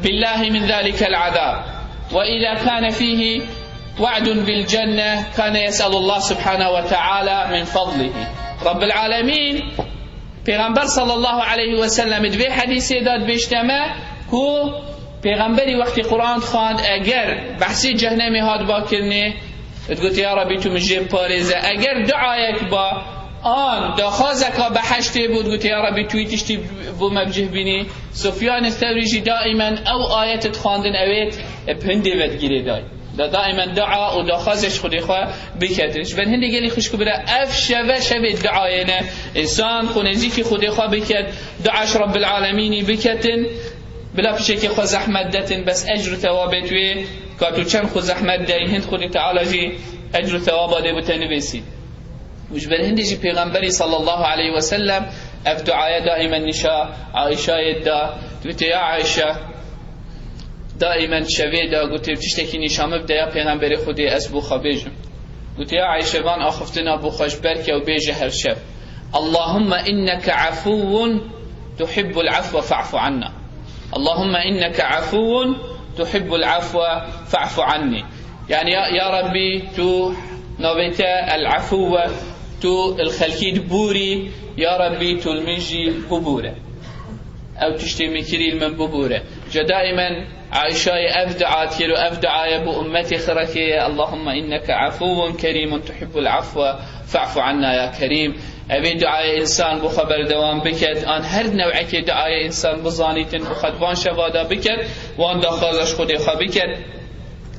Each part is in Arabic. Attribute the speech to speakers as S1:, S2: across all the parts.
S1: بالله من ذلك العذاب وإذا كان فيه وعد بالجنة كان يسأل الله سبحانه وتعالى من فضله. رب العالمين پیغمبر صلی الله علیه و سلم دوی حدیثی داد بیشتمه که پیغمبری وقتی قرآن خواند اگر بحثی جهنمی هاد با کرنه گفت یا ربی تو مجھے پارزه، اگر دعایک با آن داخازکا به حشته بود گفت یا ربی توی تشتی بو مبجه بینی. سفیان الثوری دائما او آیت خواندن اویت پنده ود گیره دائما دعا و داخازش خودی خواه بکتنش. بل هنده گلی خوشکو بره اف شوه دعاینا انسان خونزی که خودی خواه بکت دعاش رب العالمینی بکتن بلا پیشه که خواه زحمت دتن بس اجر و ثوابت وی کاتو چند خود زحمت دهی هند خودی تعالی جی اجر و ثواب ده بتنویسی. وش بل هنده جی پیغمبری صلی الله علیه و سلم اف دعای دائما نشا عائشه دا دویت یا عائشه دائما شوی دا گوتی تشتکی نشامه بده یا پیغمبر خودی از بو خبیجم گوتی یا عایشه وان آخفتنا بو خوش برکه و بیجه هر شب اللهم انك عفو تحب العفو فاعف عنا. اللهم انك عفو تحب العفو فاعف عني. يعني يا ربي تو نوبت العفو تو الخلقيد بوري يا ربي تو المنجي ببوره او تشتي مكري من ببوره. جا دائما عائشة أفدعات كيلو أفدعا بو أمتي خركي اللهم إنك عفو كريم تحب العفو فاعف عنا يا كريم. أبي دعاء إنسان بو خبر دوام بكت أن هر نوعك دعاء إنسان بزانيتن بخدوان شوادا بكت وان داخازش خودي خبكت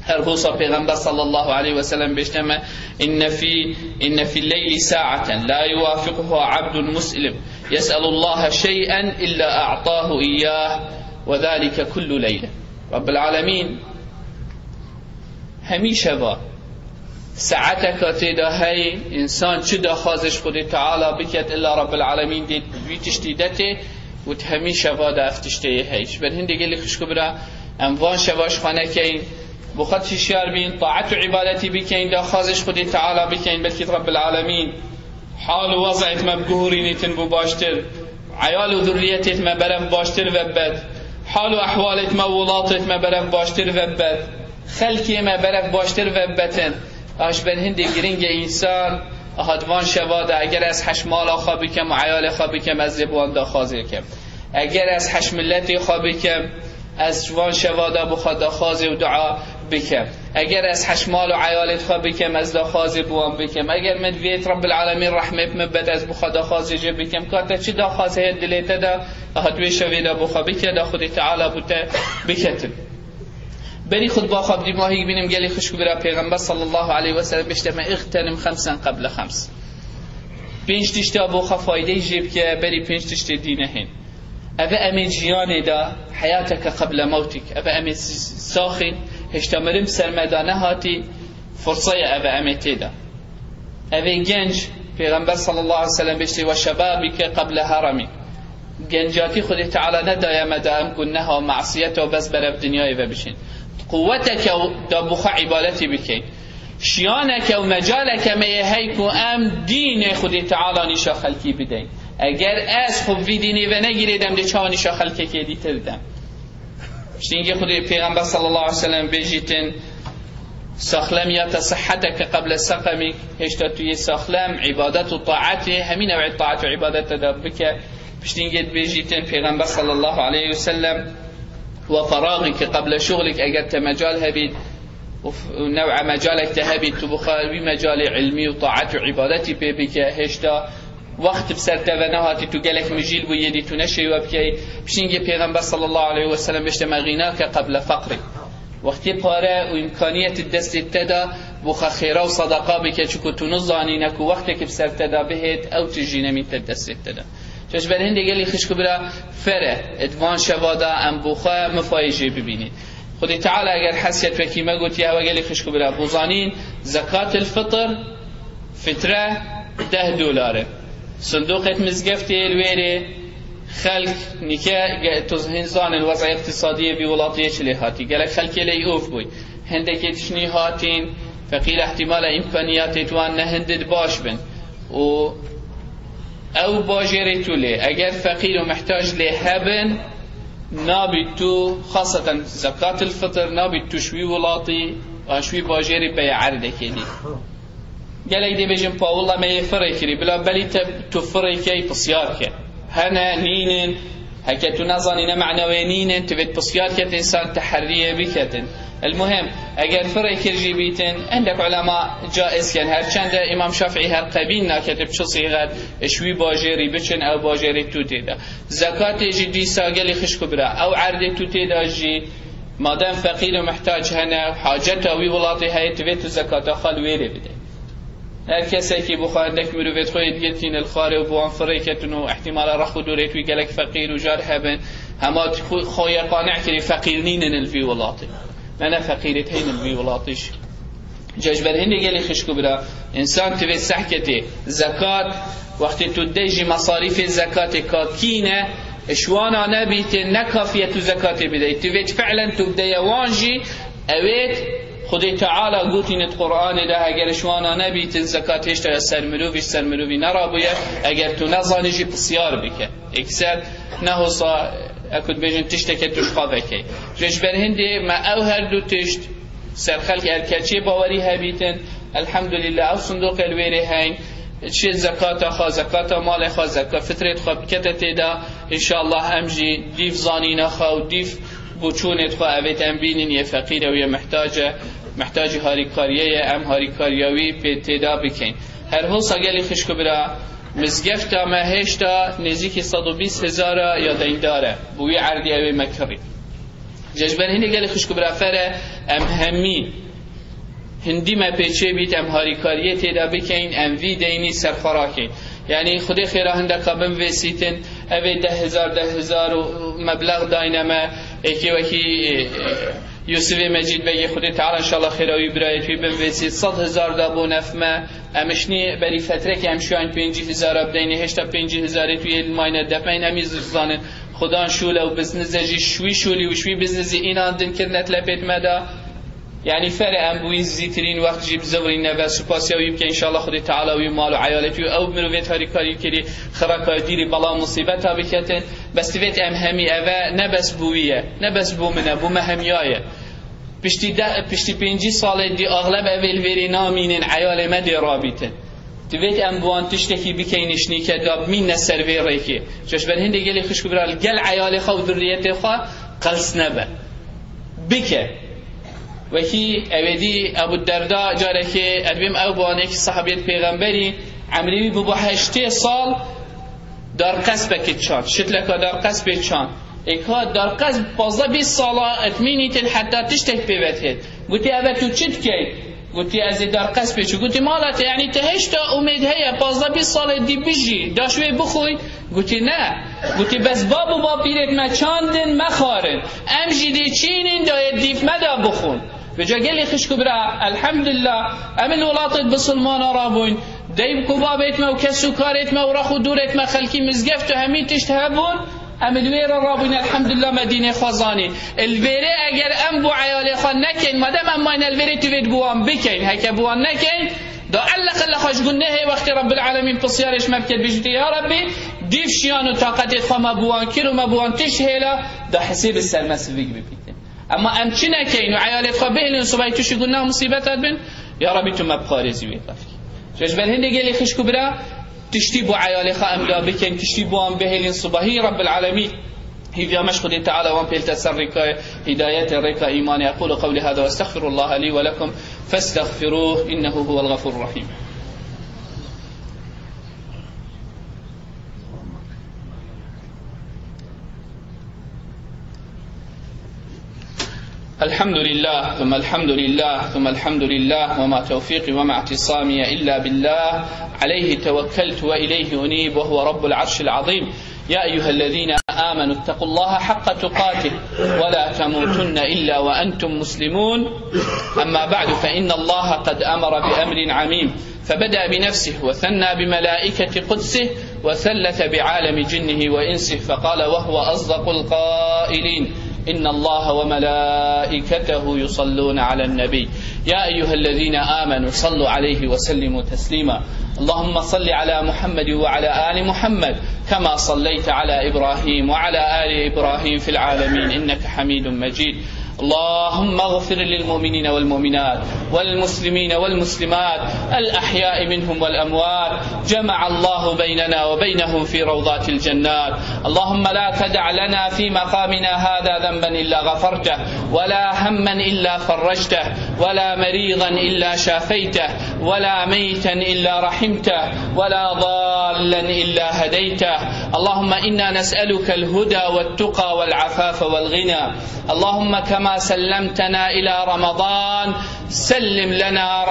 S1: هر غوصة پیغمبر صلى الله عليه وسلم بيشتما إن في الليل ساعة لا يوافقها عبد مسلم يسأل الله شيئا إلا أعطاه إياه وذلك كل ليلة. رب العالمين همیشه با ساعتك تیدا هی انسان چه داخازش خود تعالی بکت الا رب العالمین دید وی تشتیدته و همیشه با دفتشته هیش. بل هنده گلی خشکو برا اموان شواش خانه کین بخط شیار بین طاعت و عبادتی بکین داخازش خود تعالی بکین بلکت رب العالمین حال و وضعت مبگورینیتن بو باشتر عیال و ذریتت مبرم باشتر و بد حال و احوالت مولاتت مبرم باشتر و بد خلقی مبرم باشتر و بدن اش بن هندی گرینگ انسان احدوان شواده اگر از حشمال خوابی کم و عیال خوابی کم از زبوان داخازی کم اگر از حشملتی خوابی کم از جوان شواده بخواد داخازی و دعا بکم اگر از حشمال و عیالت خوابی کم از داخازی بوان بکم اگر مدویت رب العالمین رحمت مبد از بخواد داخازی جه بکم کارتا چی داخازی دلیتا دا احدوی شویده بخوابی که دا خودی تعالی بوده بکتن. بری خود با خواب دیماهی بینیم گلی خوشکو برا پیغمبر صلی الله علیه و سلم بشتم اغتنم 5 قبل 5 5 تشتا بو خفایده جیب که بری 5 تشتا دینه هین اوه امی جیانه دا حیاتک قبل موتک اوه امی ساخین هشتا مرم سرمدانه هاتی فرصه اوه امی تیدا اوه گنج پیغمبر صلی الله علیه و سلم بشتی و شبابی که قبل هرمی گنجاتی خودی تعالی ندایا مدام کنها معصیت و بس برف دنیای و بشین قوتك دابخ عبادتي بكين شيانك ومجالك ما يهيك ام دين خدي تعالى نشا خلقي بدين اگر از خوب في ديني و نگیریدم ده چا نشا خلقي که دی تردم شتینگه خدي پیغمبر صلى الله عليه وسلم بيجيتن ساخلم یا صحتك قبل سقمك هشتا توی ساخلم عبادت و طاعته همین نوع طاعت و عبادت دا بك بشتینگه بيجيتن پیغمبر صلى الله عليه وسلم وفراغك قبل شغلك اگر مجال هبيد ونوع مجالك تهبيد تبخال بمجال علمي وطاعت وعبادتي بك هشتا وقت بسرت و نهاتی تو گلک مجیل و یدی تو نشی و بکی بشینگه پیغمبر صلی الله علیه و سلم بشته مغیناک قبل فقر وقتی پاره و امکانیت دست تدا بخ خیره و صدقه بکی چکو تو نزانینک و وقتی که بسرت دا بهت او تجینه می دست تدا چش بر هنده گلی خشکو برا فره ادوان شوادا ام بخا مفایجه ببینید خودی تعالی اگر حسیت وکی ما گوت یا گلی خشکو برا بوزانین زکات الفطر فتره $10 صندوقت مزگفتی الویره خلق نکه تزهنزان الوضع اقتصادی بولاتیه چلی هاتی گلک خلقی لی اوف بوی هنده که تشنی هاتین فقیل احتمال امکانیات توان نهندد باش بن و او باجری توله اگر فقیر و محتاج له هبن نابی تو خاصة زكاة الفطر نابی تو شوی ولاطی و شوی باجری بی عرده کلی گلک دی بجم پا والله ما یفره کری بلا بلی تو فره کی پسیار که هنا نینن هكا تنظنين معنوينين تبت بصيات كت إنسان تحرية بكتن المهم أجر فرق كرجي بيتن عندك علماء جائز كان هرچند إمام شافعي هر قبيلنا كتب شو صيغة شوي باجري بچن أو باجري توتيدا زكاة جدي ساقلي خش كبرى أو عرض توتيدا جي ما دام فقير ومحتاج هنا حاجته ويولاتي هاي تبت زكاة خال ويري بده هر کسی که بخواد دک مروت خوید گلتین الخاره و بوان فریکتون و احتمال رخو دورت وی گلک فقیر و جار هبن همات خوی قانع کری فقیر نینن الفی ولاتی من فقیرت هین الفی ولاتیش جاش بر هندی گلی خشکو برا انسان توی سحکتی زکات وقتی تو دیجی مصاریف زکات کاکینه اشوانا نبیت نکافیه تو زکات بدهی تویت فعلا تو بدهی وانجی اوید خدای تعالی گوتین القرآن ده اگر شوانا نبیت زکاتش تا سرمروی نرابویه اگر تو نزانیجی بسیار بکه اکسر نهوصا اکد بیجن تشتکه توش خوابه که جش بر هنده ما او هر دو تشت سرخلق ارکچه باوری هبیتن الحمدلله او صندوق الویره هین چه زکات خوا زکات مال خوا زکات فطرت خوا بکتت دا انشاءالله امجی دیف زانین خوا و دیف بچونت خوا اویت ام بینین یه فقیر و یه محتاج هاریکاریه ام هاریکاریوی پیدا بکن هر حال ساگلی خشکو برا مزگفتا مهشتا نزیکی 120,000 یا دین داره بوی عردی اوی مکری ججبن هنی گلی خشکو برا فره ام همی هندی ما پیچه بیت ام هاریکاریه تیدا بکن ام وی دینی سرخوراکین یعنی خودی خیره هنده قبم ویسیتن اوی 10,000 و مبلغ داینما ایکی وکی یوسف مجید بگی خودی تعالی انشالله خیراوی برایت وی بنویسید 100,000 دابو نفمه امشنی بری فتره که امشوان 50,000 بدینی هشتا 50,000 توی الماینه دفعین امیز زانن خدان شوله و بزنزجی شوی و شوی بزنزی این آندن کرنت لپیت مدا یعنی فر امبوی زیترین وقت جیب زورین و سپاسیاوی که انشالله خدای تعالی و مال و عیالتی و او مرویت هاری کاری کری خرقای دیری بلا مصیبت ها بکتن بس تویت ام همی اوه نبس بویه نبس بومنه بو مهمیایه پشتی 5 سال دی اغلب اول وری نامینن عیال مدی رابطن تویت ام بوان تشتکی بکینشنی که داب مین نسر وی ریکی جاش بر هنده گلی خوش کبرال گل عیال خوا و ذریت خوا قلس نبه بکه وکی اویدی ابو الدرداء جاره که ادبیم او بوانه که صحابیت پیغمبری عمریوی ببو 8 سال در قصبه که چان شتلکا در قصبه چان ایکا در قصب 15-20 ساله اتمینیتن حتی تشتک پیوتید گوتی اوه تو چید که گوتی از در قصبه چو گوتی مالت یعنی تهشتا امید هیا 15-20 سال دی بجی داشوی بخوی گوتی نه گوتی بس بابو با پیرت ما چاندن مخارن امجی دی چینین داید دیف مدا بخون بجا گلی خشکو برا الحمدلله امن ولاتت بسلمان رابون دیب کبابت ما و کسو کارت ما و رخو دورت ما خلکی مزگفت و همین تشت هبون ام الوير رابين الحمد لله مدينة خزاني الويرة اگر ام بو عيال خان نكين مادام اما ان الويرة تفيد بوان بكين هكا بوان نكين دا علق الله خوش قلنا هي وقت رب العالمين بصيارش مبكت بجدي يا ربي ديف شيان و طاقتت خما بوان كيرو ما بوان تشهيلا دا حسيب السلمس فيك ببيتين اما ام چي نكين و عيالت خوا بهلين صباحي توشي قلنا مصيبتات بن يا ربي تو مبخارزي ويقفك ججبال هنده قلي خشكو برا تشتي بو عيالي خام دا بكن تشتي بو ام بهلين صباحي رب العالمين هي مشهد تعالى وان بيل تسرك هداية الركا إيماني أقول قولي هذا واستغفر الله لي ولكم فاستغفروه إنه هو الغفور الرحيم. الحمد لله ثم الحمد لله ثم الحمد لله وما توفيقي وما اعتصامي إلا بالله عليه توكلت وإليه أنيب وهو رب العرش العظيم. يا أيها الذين آمنوا اتقوا الله حق تقاته ولا تموتن إلا وأنتم مسلمون. أما بعد فإن الله قد أمر بأمر عميم فبدأ بنفسه وثنى بملائكة قدسه وثلث بعالم جنه وإنسه فقال وهو أصدق القائلين إن الله وملائكته يصلون على النبي يا أيها الذين آمنوا صلوا عليه وسلموا تسليما. اللهم صل على محمد وعلى آل محمد كما صليت على إبراهيم وعلى آل إبراهيم في العالمين إنك حميد مجيد. اللهم اغفر للمؤمنين والمؤمنات والمسلمين والمسلمات الأحياء منهم والأموات، جمع الله بيننا وبينهم في روضات الجنات. اللهم لا تدع لنا في مقامنا هذا ذنبا إلا غفرته، ولا هما إلا فرجته، ولا مريضا إلا شافيته، ولا ميتا إلا رحمته، ولا ضالا إلا هديته. اللهم إنا نسألك الهدى والتقى والعفاف والغنى. اللهم كما سلمتنا إلى رمضان سلم لنا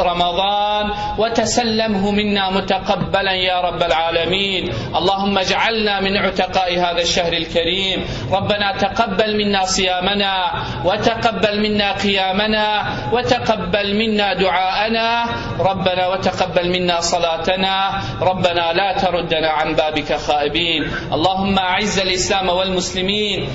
S1: رمضان وتسلمه منا متقبلا يا رب العالمين. اللهم اجعلنا من عتقاء هذا الشهر الكريم. ربنا تقبل منا صيامنا، وتقبل منا قيامنا، وتقبل منا دعاءنا، ربنا وتقبل منا صلاتنا. ربنا لا تردنا عن بابك خائبين. اللهم أعز الإسلام والمسلمين